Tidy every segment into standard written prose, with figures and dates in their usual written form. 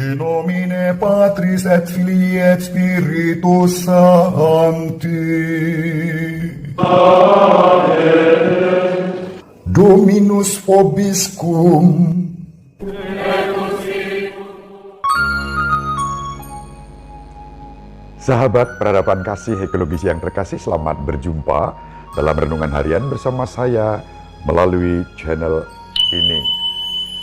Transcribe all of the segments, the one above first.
In nomine Patris et Filii et Spiritus Sancti. Amen. Dominus vobiscum. Sahabat peradaban kasih ekologis yang terkasih, selamat berjumpa dalam renungan harian bersama saya melalui channel ini.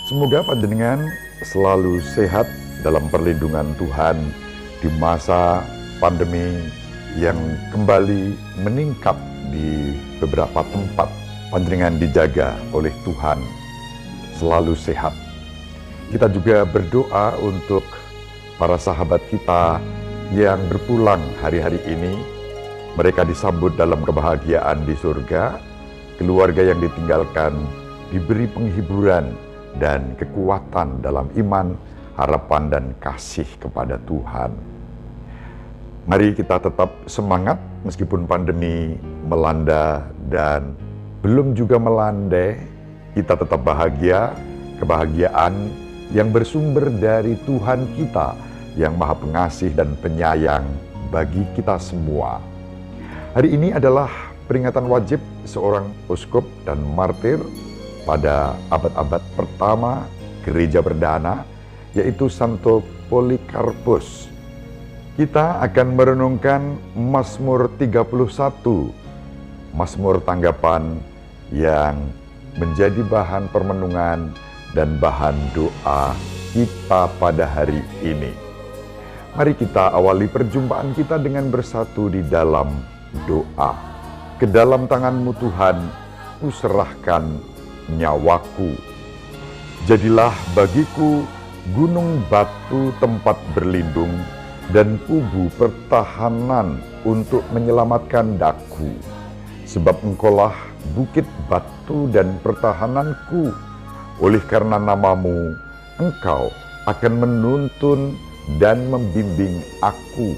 Semoga panjenengan selalu sehat dalam perlindungan Tuhan di masa pandemi yang kembali meningkat di beberapa tempat. Panjenengan dijaga oleh Tuhan, selalu sehat. Kita juga berdoa untuk para sahabat kita yang berpulang hari-hari ini. Mereka disambut dalam kebahagiaan di surga, keluarga yang ditinggalkan diberi penghiburan dan kekuatan dalam iman, harapan, dan kasih kepada Tuhan. Mari kita tetap semangat meskipun pandemi melanda dan belum juga melandai. Kita tetap bahagia, kebahagiaan yang bersumber dari Tuhan kita yang Maha Pengasih dan Penyayang bagi kita semua. Hari ini adalah peringatan wajib seorang uskup dan martir pada abad-abad pertama Gereja Perdana, yaitu Santo Polikarpus. Kita akan merenungkan Mazmur 31, Mazmur tanggapan yang menjadi bahan permenungan dan bahan doa kita pada hari ini. Mari kita awali perjumpaan kita dengan bersatu di dalam doa. Ke dalam tangan-Mu Tuhan, kuserahkan nyawaku. Jadilah bagiku gunung batu tempat berlindung dan kubu pertahanan untuk menyelamatkan daku. Sebab Engkaulah bukit batu dan pertahananku. Oleh karena nama-Mu, Engkau akan menuntun dan membimbing aku.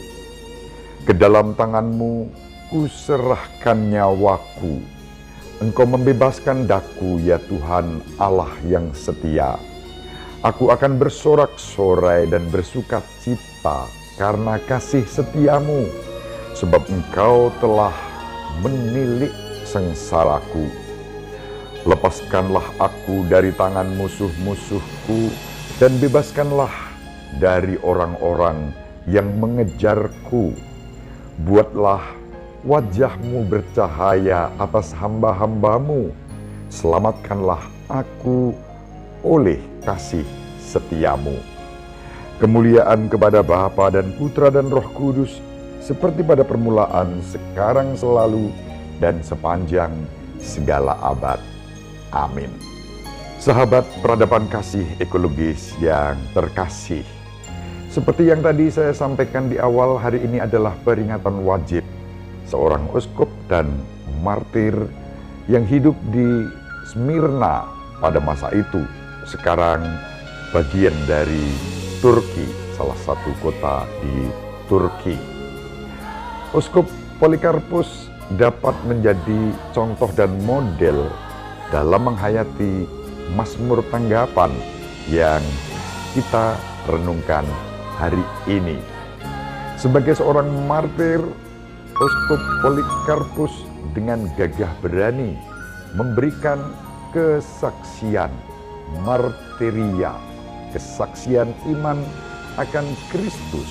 Ke dalam tangan-Mu kuserahkan nyawaku. Engkau membebaskan daku, ya Tuhan Allah yang setia. Aku akan bersorak-sorai dan bersuka cita karena kasih setiamu, sebab Engkau telah menilik sengsaraku. Lepaskanlah aku dari tangan musuh-musuhku dan bebaskanlah dari orang-orang yang mengejarku. Buatlah wajah-Mu bercahaya atas hamba-hamba-Mu. Selamatkanlah aku oleh kasih setiamu. Kemuliaan kepada Bapa dan Putra dan Roh Kudus, seperti pada permulaan, sekarang, selalu, dan sepanjang segala abad. Amin. Sahabat peradaban kasih ekologis yang terkasih, seperti yang tadi saya sampaikan di awal, hari ini adalah peringatan wajib seorang uskup dan martir yang hidup di Smyrna pada masa itu. Sekarang bagian dari Turki, salah satu kota di Turki. Uskup Polikarpus dapat menjadi contoh dan model dalam menghayati Mazmur tanggapan yang kita renungkan hari ini. Sebagai seorang martir, Uskup Polikarpus dengan gagah berani memberikan kesaksian martiria, kesaksian iman akan Kristus.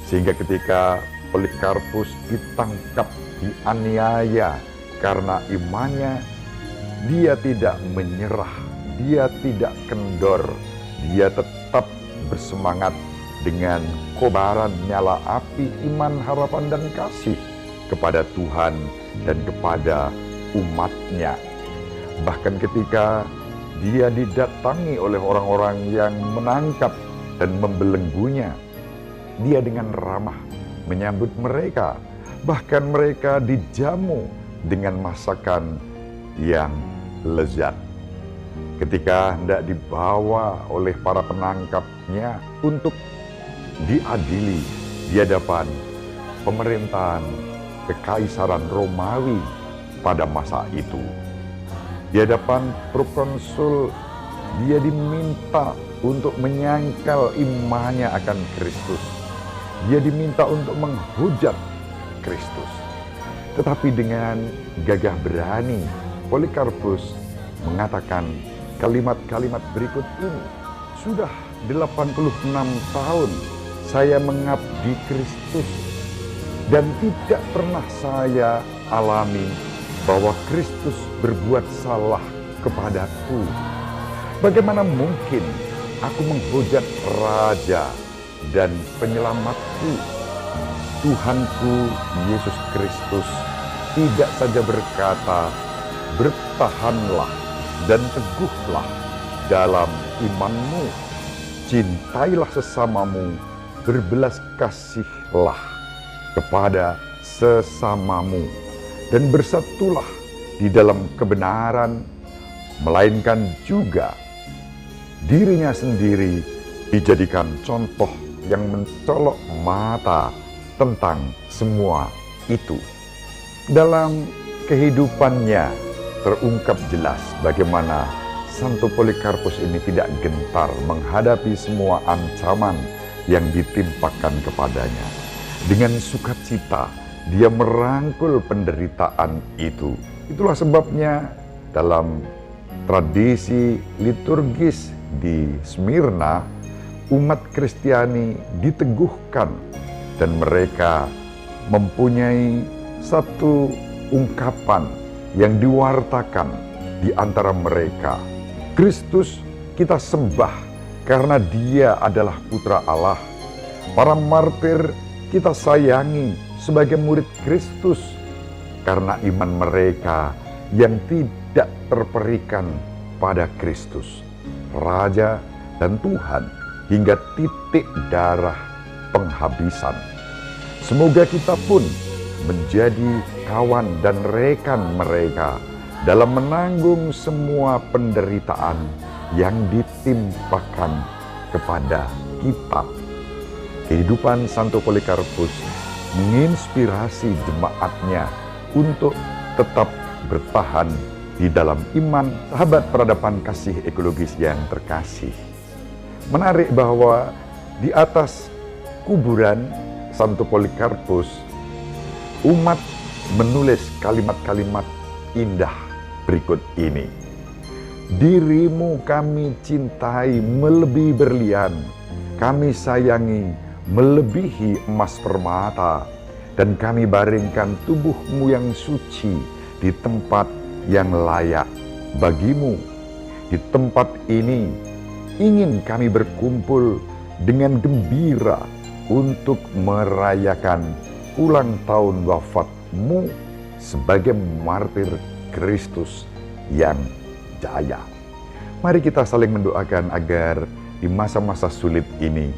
Sehingga ketika Polikarpus ditangkap, dianiaya karena imannya, dia tidak menyerah, dia tidak kendor, dia tetap bersemangat dengan kobaran nyala api iman, harapan, dan kasih kepada Tuhan dan kepada umat-Nya. Bahkan ketika dia didatangi oleh orang-orang yang menangkap dan membelenggunya, dia dengan ramah menyambut mereka. Bahkan mereka dijamu dengan masakan yang lezat. Ketika hendak dibawa oleh para penangkapnya untuk diadili di hadapan pemerintahan Kekaisaran Romawi pada masa itu, di hadapan prokonsul, dia diminta untuk menyangkal imannya akan Kristus. Dia diminta untuk menghujat Kristus. Tetapi dengan gagah berani, Polikarpus mengatakan kalimat-kalimat berikut ini. Sudah 86 tahun saya mengabdi Kristus, dan tidak pernah saya alami bahwa Kristus berbuat salah kepadaku. Bagaimana mungkin aku menghujat Raja dan Penyelamatku? Tuhanku Yesus Kristus tidak saja berkata, bertahanlah dan teguhlah dalam imanmu, cintailah sesamamu, berbelas kasihlah kepada sesamamu, dan bersatulah di dalam kebenaran, melainkan juga dirinya sendiri dijadikan contoh yang mencolok mata tentang semua itu. Dalam kehidupannya terungkap jelas bagaimana Santo Polikarpus ini tidak gentar menghadapi semua ancaman yang ditimpakan kepadanya. Dengan sukacita dia merangkul penderitaan itu. Itulah sebabnya dalam tradisi liturgis di Smyrna, umat Kristiani diteguhkan dan mereka mempunyai satu ungkapan yang diwartakan di antara mereka. Kristus kita sembah karena Dia adalah Putra Allah. Para martir kita sayangi sebagai murid Kristus karena iman mereka yang tidak terperikan pada Kristus, Raja dan Tuhan, hingga titik darah penghabisan. Semoga kita pun menjadi kawan dan rekan mereka dalam menanggung semua penderitaan yang ditimpakan kepada kita. Kehidupan Santo Polikarpus menginspirasi jemaatnya untuk tetap bertahan di dalam iman. Sahabat peradaban kasih ekologis yang terkasih, menarik bahwa di atas kuburan Santo Polikarpus, umat menulis kalimat-kalimat indah berikut ini. Dirimu kami cintai melebihi berlian, kami sayangi melebihi emas permata, dan kami baringkan tubuhmu yang suci di tempat yang layak bagimu. Di tempat ini ingin kami berkumpul dengan gembira untuk merayakan ulang tahun wafatmu sebagai martir Kristus yang jaya. Mari kita saling mendoakan agar di masa-masa sulit ini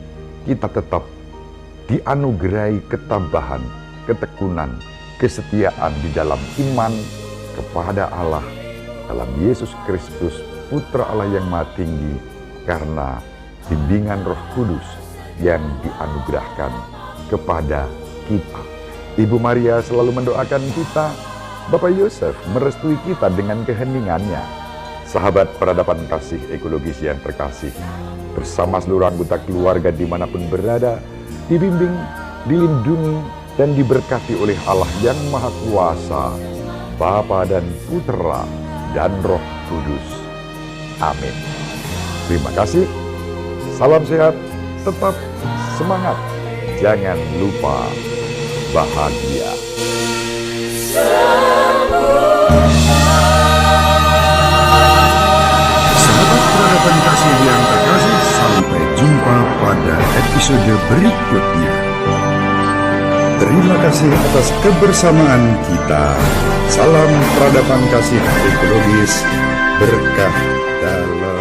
kita tetap dianugerahi ketabahan, ketekunan, kesetiaan di dalam iman kepada Allah, dalam Yesus Kristus, Putra Allah yang Maha Tinggi, karena bimbingan Roh Kudus yang dianugerahkan kepada kita. Ibu Maria selalu mendoakan kita, Bapak Yosef merestui kita dengan keheningannya. Sahabat peradaban kasih ekologis yang terkasih, bersama seluruh anggota keluarga dimanapun berada, dibimbing, dilindungi, dan diberkati oleh Allah yang Maha Kuasa, Bapa dan Putra dan Roh Kudus. Amin. Terima kasih. Salam sehat, tetap semangat, jangan lupa bahagia. Sahabat peradaban kasih yang terkasih, sampai jumpa pada episode berikutnya. Terima kasih atas kebersamaan kita. Salam peradaban kasih ekologis, berkah dalam